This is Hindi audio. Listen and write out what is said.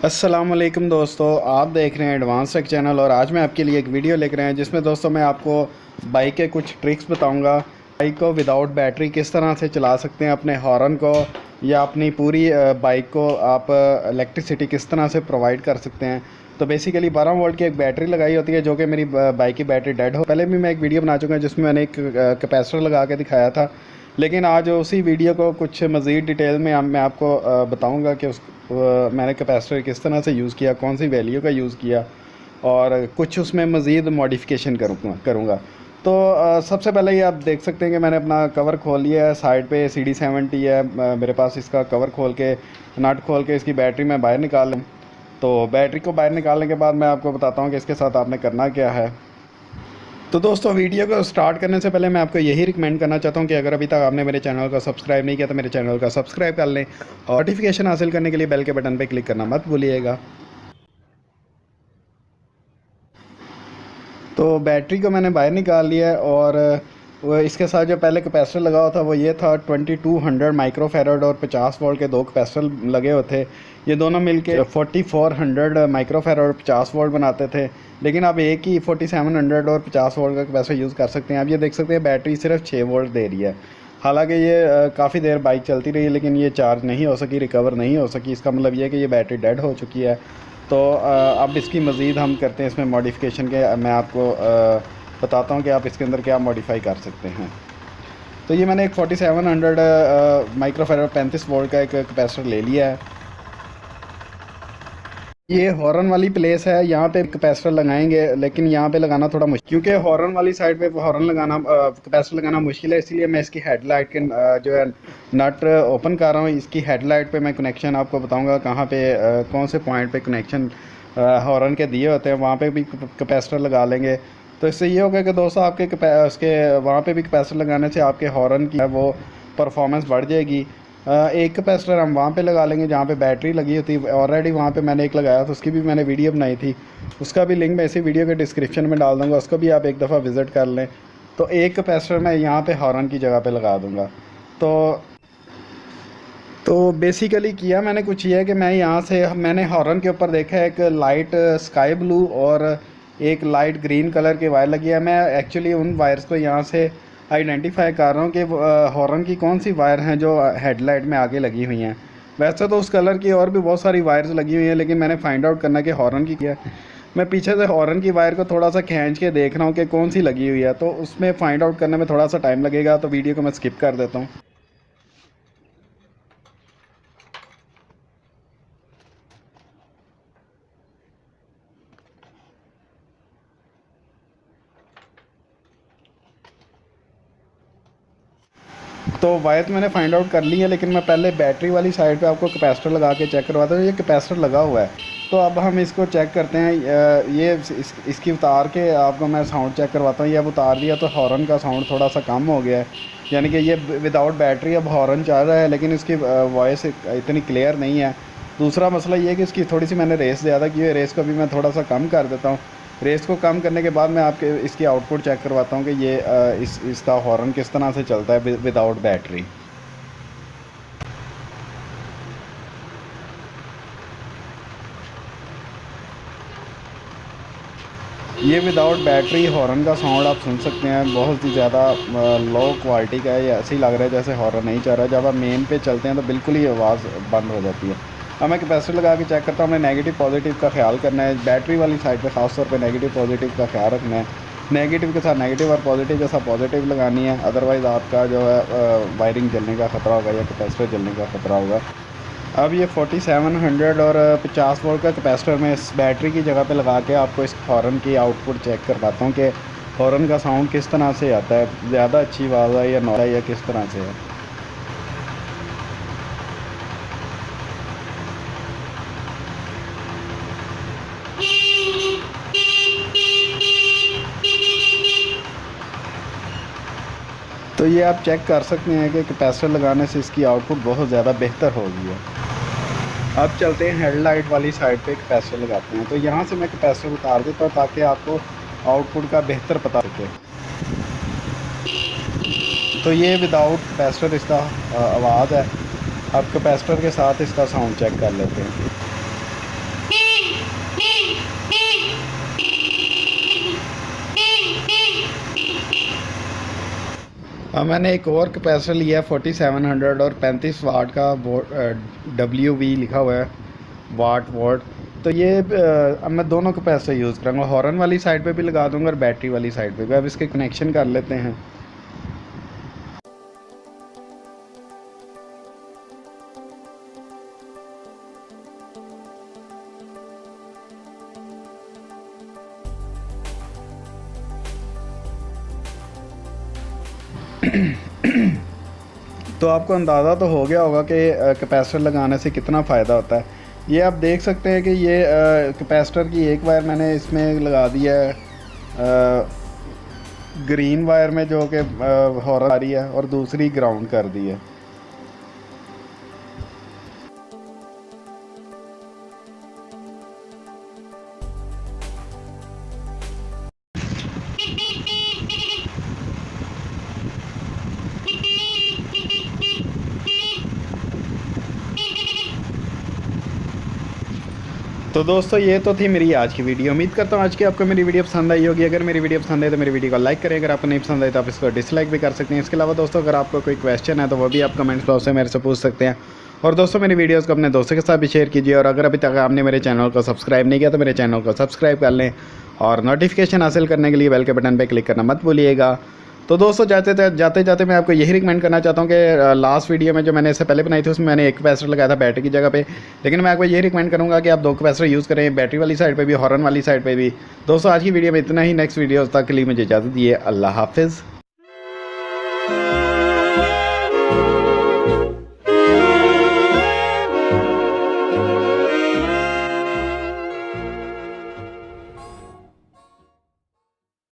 अस्सलामुअलैकुम दोस्तों, आप देख रहे हैं एडवांस टेक चैनल और आज मैं आपके लिए एक वीडियो लेकर आया जिसमें दोस्तों मैं आपको बाइक के कुछ ट्रिक्स बताऊंगा। बाइक को विदाउट बैटरी किस तरह से चला सकते हैं, अपने हॉर्न को या अपनी पूरी बाइक को आप इलेक्ट्रिसिटी किस तरह से प्रोवाइड कर सकते हैं। तो बेसिकली 12 वोल्ट की एक बैटरी लगाई होती है जो कि मेरी बाइक की बैटरी डेड हो। पहले भी मैं एक वीडियो बना चुका हूँ जिसमें मैंने एक कैपेसिटर लगा के दिखाया था, लेकिन आज उसी वीडियो को कुछ मज़ीद डिटेल में मैं आपको बताऊंगा कि मैंने कैपेसिटर किस तरह से यूज़ किया, कौन सी वैल्यू का यूज़ किया और कुछ उसमें मज़ीद मॉडिफिकेशन करूँगा। तो सबसे पहले ये आप देख सकते हैं कि मैंने अपना कवर खोल लिया है। साइड पे CD70 है मेरे पास। इसका कवर खोल के, नट खोल के इसकी बैटरी मैं बाहर निकाल लूँ। तो बैटरी को बाहर निकालने के बाद मैं आपको बताता हूँ कि इसके साथ आपने करना क्या है। तो दोस्तों, वीडियो को स्टार्ट करने से पहले मैं आपको यही रिकमेंड करना चाहता हूँ कि अगर अभी तक आपने मेरे चैनल को सब्सक्राइब नहीं किया तो मेरे चैनल का सब्सक्राइब कर लें और नोटिफिकेशन हासिल करने के लिए बेल के बटन पर क्लिक करना मत भूलिएगा। तो बैटरी को मैंने बाहर निकाल लिया है और वो इसके साथ जो पहले कैपेसिटर लगा हुआ था वो ये था 2200 माइक्रोफेराड और 50 वोल्ट के दो कैपेसिटर लगे हुए थे। ये दोनों मिलके 4400 माइक्रोफेराड और 50 वोल्ट बनाते थे, लेकिन आप एक ही 4700 और 50 वोल्ट का कैपेसिटर यूज़ कर सकते हैं। आप ये देख सकते हैं बैटरी सिर्फ 6 वोल्ट दे रही है। हालांकि ये काफ़ी देर बाइक चलती रही लेकिन ये चार्ज नहीं हो सकी, रिकवर नहीं हो सकी। इसका मतलब ये है कि ये बैटरी डेड हो चुकी है। तो अब इसकी मज़ीद हम करते हैं इसमें मॉडिफिकेशन के। मैं आपको बताता हूँ कि आप इसके अंदर क्या मॉडिफाई कर सकते हैं। तो ये मैंने एक 4700 माइक्रोफेराड 35 वोल्ट का एक कैपेसिटर ले लिया है। ये हॉर्न वाली प्लेस है, यहाँ पे कैपेसिटर लगाएंगे, लेकिन यहाँ पे लगाना थोड़ा मुश्किल क्योंकि हॉर्न वाली साइड पे हॉर्न लगाना कैपेसिटर लगाना मुश्किल है। इसलिए मैं इसकी हेडलाइट के जो है नट ओपन कर रहा हूँ। इसकी हेडलाइट पे मैं कनेक्शन आपको बताऊंगा कहाँ पे कौन से पॉइंट पे कनेक्शन हॉर्न के दिए होते हैं, वहाँ पे भी कैपेसिटर लगा लेंगे। तो इससे ये होगा कि दोस्तों आपके उसके वहाँ पे भी कैपेसिटर लगाने से आपके हॉर्न की है वो परफॉर्मेंस बढ़ जाएगी। एक कैपेसिटर हम वहाँ पे लगा लेंगे जहाँ पे बैटरी लगी होती है। ऑलरेडी वहाँ पे मैंने एक लगाया था, उसकी भी मैंने वीडियो बनाई थी। उसका भी लिंक मैं इसी वीडियो के डिस्क्रिप्शन में डाल दूँगा, उसको भी आप एक दफ़ा विज़िट कर लें। तो एक कैपेसिटर मैं यहाँ पे हॉर्न की जगह पे लगा दूँगा। तो बेसिकली किया मैंने कुछ ये है कि मैं यहाँ से मैंने हॉर्न के ऊपर देखा है एक लाइट स्काई ब्लू और एक लाइट ग्रीन कलर की वायर लगी है। मैं एक्चुअली उन वायर्स को यहाँ से आइडेंटिफाई कर रहा हूँ कि हॉर्न की कौन सी वायर हैं जो हेडलाइट में आगे लगी हुई हैं। वैसे तो उस कलर की और भी बहुत सारी वायर्स लगी हुई हैं, लेकिन मैंने फाइंड आउट करना कि हॉर्न की क्या है। मैं पीछे से हॉर्न की वायर को थोड़ा सा खींच के देख रहा हूँ कि कौन सी लगी हुई है, तो उसमें फ़ाइंड आउट करने में थोड़ा सा टाइम लगेगा, तो वीडियो को मैं स्किप कर देता हूँ। तो वायर तो मैंने फाइंड आउट कर ली है, लेकिन मैं पहले बैटरी वाली साइड पे आपको कैपेसिटर लगा के चेक करवाता हूँ। ये कैपेसिटर लगा हुआ है, तो अब हम इसको चेक करते हैं। ये इसकी उतार के आपको मैं साउंड चेक करवाता हूँ। ये अब उतार दिया तो हॉर्न का साउंड थोड़ा सा कम हो गया है, यानी कि ये विदाउट बैटरी अब हॉर्न चल रहा है, लेकिन इसकी वॉइस इतनी क्लियर नहीं है। दूसरा मसला ये है कि इसकी थोड़ी सी मैंने रेस ज़्यादा की है। रेस को भी मैं थोड़ा सा कम कर देता हूँ। रेस को कम करने के बाद मैं आपके इसकी आउटपुट चेक करवाता हूँ कि ये इसका हॉर्न किस तरह से चलता है विदाउट बैटरी। ये विदाउट बैटरी हॉर्न का साउंड आप सुन सकते हैं, बहुत ही ज़्यादा लो क्वालिटी का है। ये ऐसे ही लग रहा है जैसे हॉर्न नहीं चल रहा है। जब आप मेन पे चलते हैं तो बिल्कुल ही आवाज़ बंद हो जाती है। अब मैं कैपेसिटर लगा के चेक करता हूँ। हमें नेगेटिव पॉजिटिव का ख्याल करना है। बैटरी वाली साइड पे ख़ास तौर पे नेगेटिव पॉजिटिव का ख्याल रखना है। नेगेटिव के साथ नेगेटिव और पॉजिटिव के साथ पॉजिटिव लगानी है, अदरवाइज़ आपका जो है वायरिंग जलने का ख़तरा होगा या कैपेसिटर जलने का ख़तरा होगा। अब ये 4700 और 50 वोल्ट का कैपेसिटर मैं इस बैटरी की जगह पे लगा के आपको इस हॉर्न की आउटपुट चेक करवाता हूँ कि हॉर्न का साउंड किस तरह से आता है, ज़्यादा अच्छी आवाज़ है या नॉर्मल है या किस तरह से है। तो ये आप चेक कर सकते हैं कि कैपेसिटर लगाने से इसकी आउटपुट बहुत ज़्यादा बेहतर हो गई है। अब चलते हैं हेडलाइट वाली साइड पे कैपेसिटर लगाते हैं। तो यहाँ से मैं कैपेसिटर उतार देता हूँ ताकि आपको आउटपुट का बेहतर पता चले। तो ये विदाउट कैपेसिटर इसका आवाज़ है। अब कैपेसिटर के साथ इसका साउंड चेक कर लेते हैं। मैंने एक और कैपेसिटर लिया है 4700 और 35 वाट का, WV लिखा हुआ है, वाट। तो ये अब मैं दोनों कैपेसिटर यूज़ करूँगा, हॉर्न वाली साइड पे भी लगा दूँगा और बैटरी वाली साइड पे भी। अब इसके कनेक्शन कर लेते हैं। तो आपको अंदाज़ा तो हो गया होगा कि कैपेसिटर लगाने से कितना फ़ायदा होता है। ये आप देख सकते हैं कि ये कैपेसिटर की एक वायर मैंने इसमें लगा दिया है ग्रीन वायर में, जो कि हॉर्न आ रही है, और दूसरी ग्राउंड कर दी है। तो दोस्तों ये तो थी मेरी आज की वीडियो। उम्मीद करता हूँ आज की आपको मेरी वीडियो पसंद आई होगी। अगर मेरी वीडियो पसंद है तो मेरी वीडियो को लाइक करें, अगर आपको नहीं पसंद आई तो आप इसको डिसलाइक भी कर सकते हैं। इसके अलावा दोस्तों अगर आपको कोई क्वेश्चन है तो वो भी आप कमेंट्स बॉक्स से मेरे से पूछ सकते हैं। और दोस्तों मेरी वीडियोज़ को अपने दोस्तों के साथ भी शेयर कीजिए, और अगर अभी तक आपने मेरे चैनल को सब्सक्राइब नहीं किया तो मेरे चैनल को सब्सक्राइब कर लें, और नोटिफिकेशन हासिल करने के लिए बेल के बटन पर क्लिक करना मत भूलिएगा। तो दोस्तों जाते जाते मैं आपको यही रिकमेंड करना चाहता हूँ कि लास्ट वीडियो में जो मैंने इससे पहले बनाई थी उसमें मैंने एक कैपेसिटर लगाया था बैटरी की जगह पे, लेकिन मैं आपको यही रिकमेंड करूँगा कि आप दो कैपेसिटर यूज़ करें, बैटरी वाली साइड पे भी, हॉर्न वाली साइड पे भी। दोस्तों आज की वीडियो में इतना ही। नेक्स्ट वीडियो तक के लिए मुझे इजाज़त दिए। अल्लाह हाफिज़।